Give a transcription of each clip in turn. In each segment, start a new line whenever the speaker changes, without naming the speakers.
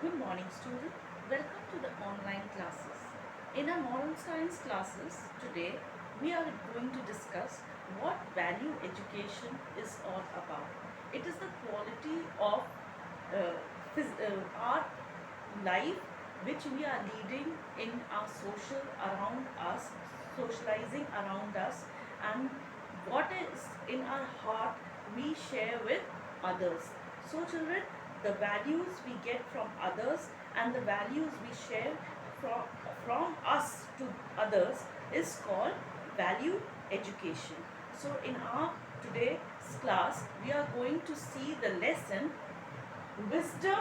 Good morning, student. Welcome to the online classes. In our moral science classes today, we are going to discuss what value education is all about. It is the quality of our life which we are leading in our social around us, socializing around us, and what is in our heart we share with others. So, children, the values we get from others and the values we share from, from us to others is called value education. So, in our today's class, we are going to see the lesson wisdom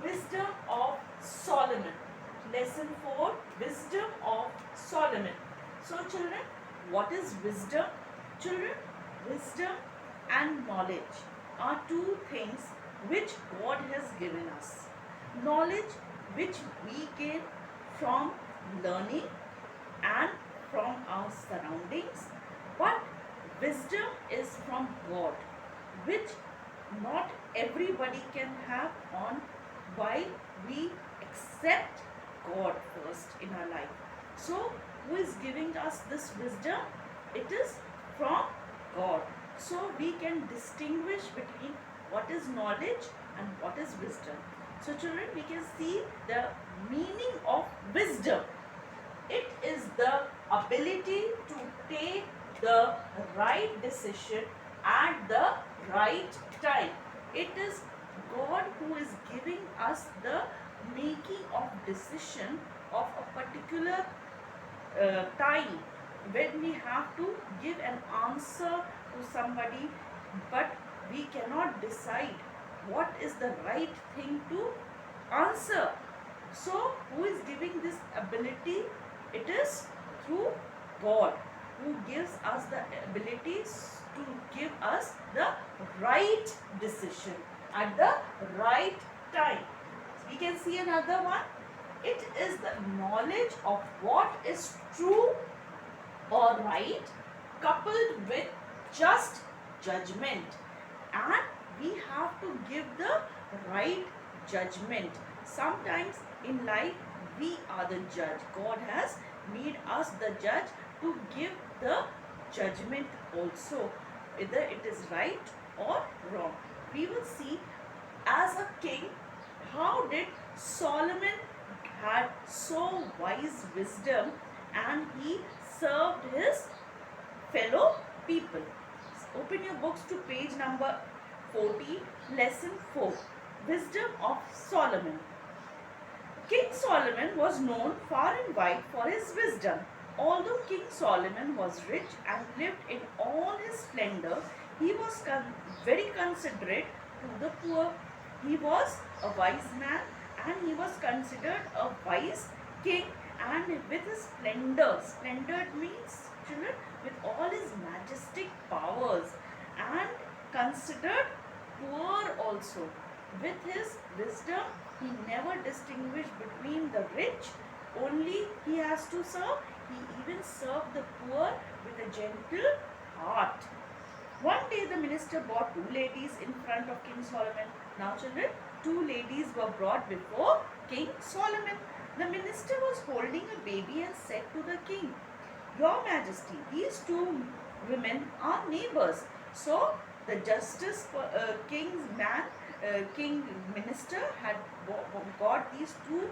Wisdom of Solomon. Lesson 4, Wisdom of Solomon. So children, what is wisdom? Children, wisdom and knowledge are two things which God has given us. Knowledge which we gain from learning and from our surroundings, but wisdom is from God, which not everybody can have on why we accept God first in our life. So, who is giving us this wisdom? It is from God. So, we can distinguish between what is knowledge and what is wisdom. So, children, we can see the meaning of wisdom. It is the ability to take the right decision at the right time. It is God who is giving us the making of decision of a particular time when we have to give an answer to somebody, but we cannot decide what is the right thing to answer. So, who is giving this ability? It is through God who gives us the abilities to give us the right decision at the right time. We can see another one. It is the knowledge of what is true or right coupled with just judgment, and we have to give the right judgment. Sometimes in life we are the judge. God has made us the judge to give the judgment also, whether it is right or wrong. We will see as a king how did Solomon had so wise wisdom and he served his fellow people. Open your books to page number 40, lesson 4, Wisdom of Solomon. King Solomon was known far and wide for his wisdom. Although King Solomon was rich and lived in all his splendor, he was very considerate to the poor. He was a wise man and he was considered a wise king, and with his splendor, splendor means children, with all his majestic powers, and considered poor also. With his wisdom, he never distinguished between the rich, only he has to serve. He even served the poor with a gentle heart. One day the minister brought two ladies in front of King Solomon. Now children, two ladies were brought before King Solomon. The minister was holding a baby and said to the king, "Your Majesty, these two women are neighbors." So the king minister had got these two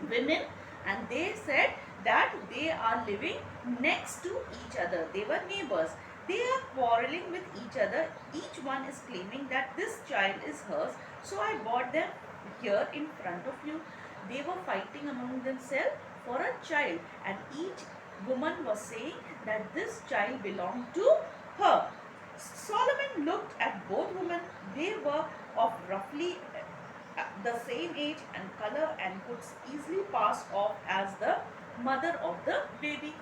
women, and they said that they are living next to each other. They were neighbors. They are quarreling with each other. Each one is claiming that this child is hers. So I brought them here in front of you. They were fighting among themselves for a child, and each woman was saying that this child belonged to her. Solomon looked at both women. They were of roughly the same age and color and could easily pass off as the mother of the baby.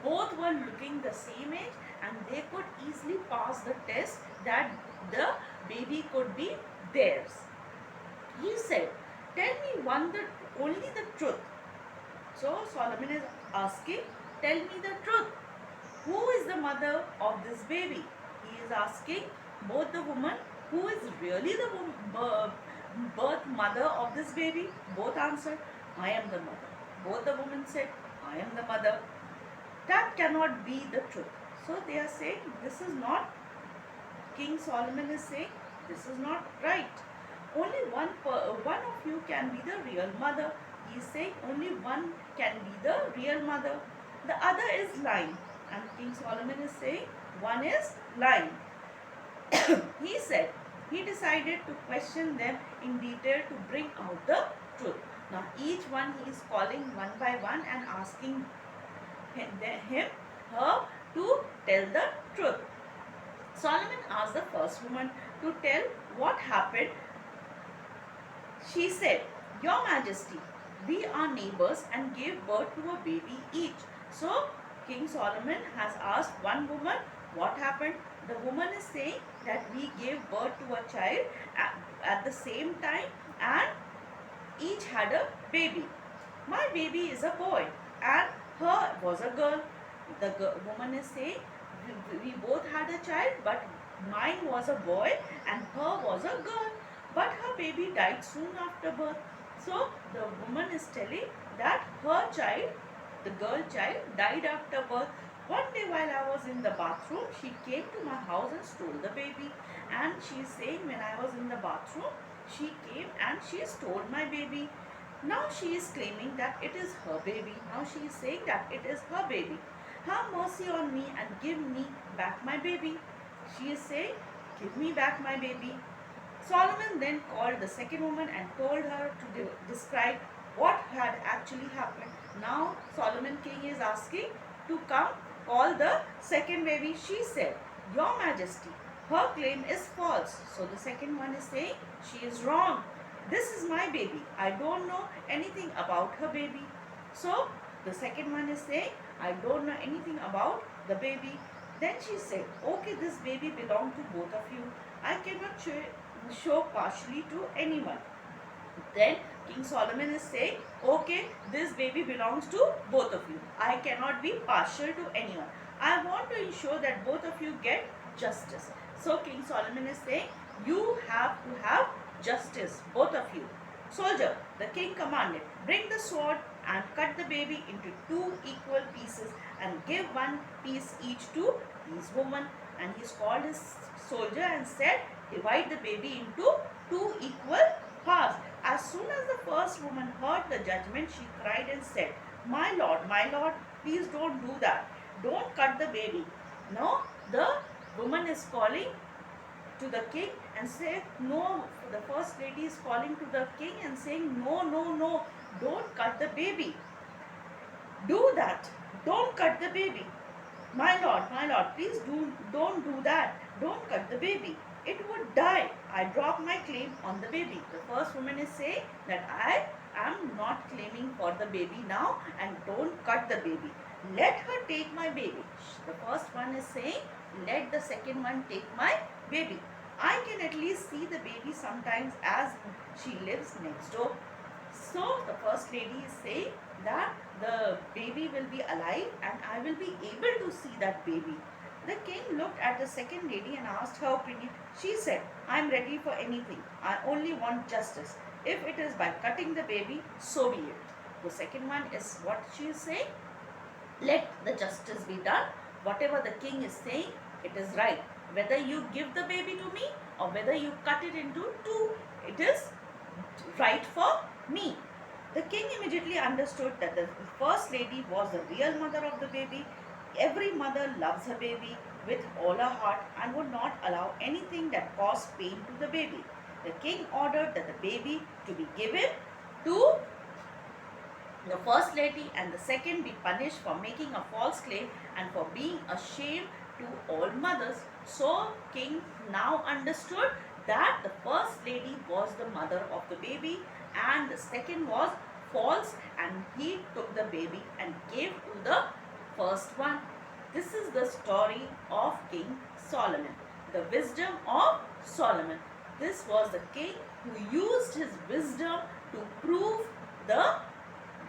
Both were looking the same age and they could easily pass the test that the baby could be theirs. He said, "Tell me only the truth." So Solomon is asking, "Tell me the truth. Who is the mother of this baby?" He is asking both the woman who is really the birth mother of this baby? Both answered, I am the mother. Both the women said, I am the mother. That cannot be the truth. So they are saying this is not, King Solomon is saying this is not right. Only one of you can be the real mother. He is saying only one can be the real mother. The other is lying. And King Solomon is saying one is lying. He said he decided to question them in detail to bring out the truth. Now each one he is calling one by one and asking her to tell the truth. Solomon asked the first woman to tell what happened. She said, Your Majesty, we are neighbors and gave birth to a baby each. So King Solomon has asked one woman what happened. The woman is saying that we gave birth to a child at the same time and each had a baby. My baby is a boy and her was a girl. The woman is saying we both had a child, but mine was a boy and her was a girl. But her baby died soon after birth. So the woman is telling that her child, the girl child, died after birth. One day while I was in the bathroom, she came to my house and stole the baby. And she is saying when I was in the bathroom, she came and she stole my baby. Now she is claiming that it is her baby. Now she is saying that it is her baby. Have mercy on me and give me back my baby. She is saying, give me back my baby. Solomon then called the second woman and told her to describe what had actually happened. Now Solomon king is asking to come call the second baby. She said, Your Majesty, her claim is false. So the second one is saying she is wrong. This is my baby. I don't know anything about her baby. So the second one is saying, I don't know anything about the baby. Then she said, okay, this baby belongs to both of you. I cannot show partially to anyone. Then King Solomon is saying, okay, this baby belongs to both of you. I cannot be partial to anyone. I want to ensure that both of you get justice. So King Solomon is saying, you have to have justice, both of you. Soldier, the king commanded, bring the sword and cut the baby into 2 equal pieces and give 1 piece each to these women. And he called his soldier and said, divide the baby into 2 equal halves. As soon as the first woman heard the judgment, she cried and said, my lord, please don't do that. Don't cut the baby. Now the woman is calling to the king and say, no, the first lady is calling to the king and saying, no, don't cut the baby. Do that. Don't cut the baby. My lord, please don't do that. Don't cut the baby. It would die. I drop my claim on the baby. The first woman is saying that I am not claiming for the baby now and don't cut the baby. Let her take my baby. The first one is saying, let the second one take my baby. I can at least see the baby sometimes as she lives next door. So the first lady is saying that the baby will be alive and I will be able to see that baby. The king looked at the second lady and asked her opinion. She said, I am ready for anything. I only want justice. If it is by cutting the baby, so be it. The second one is what she is saying. Let the justice be done. Whatever the king is saying, it is right. Whether you give the baby to me or whether you cut it into 2, it is right for me. The king immediately understood that the first lady was the real mother of the baby. Every mother loves her baby with all her heart and would not allow anything that caused pain to the baby. The king ordered that the baby to be given to the first lady and the second be punished for making a false claim and for being a shame to all mothers. So king now understood that the first lady was the mother of the baby and the second was false, and he took the baby and gave to the first one. This is the story of King Solomon, the wisdom of Solomon. This was the king who used his wisdom to prove the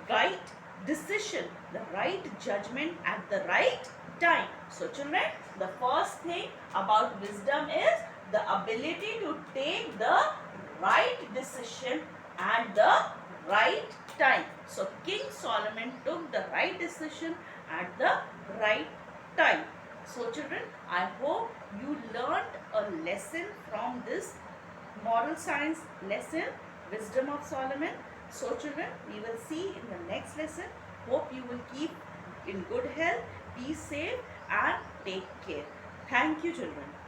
right decision, the right judgment at the right time. So children, the first thing about wisdom is the ability to take the right decision at the right time. So King Solomon took the right decision at the right time. So children, I hope you learned a lesson from this moral science lesson, Wisdom of Solomon. So children, we will see in the next lesson. Hope you will keep in good health, be safe and take care. Thank you children.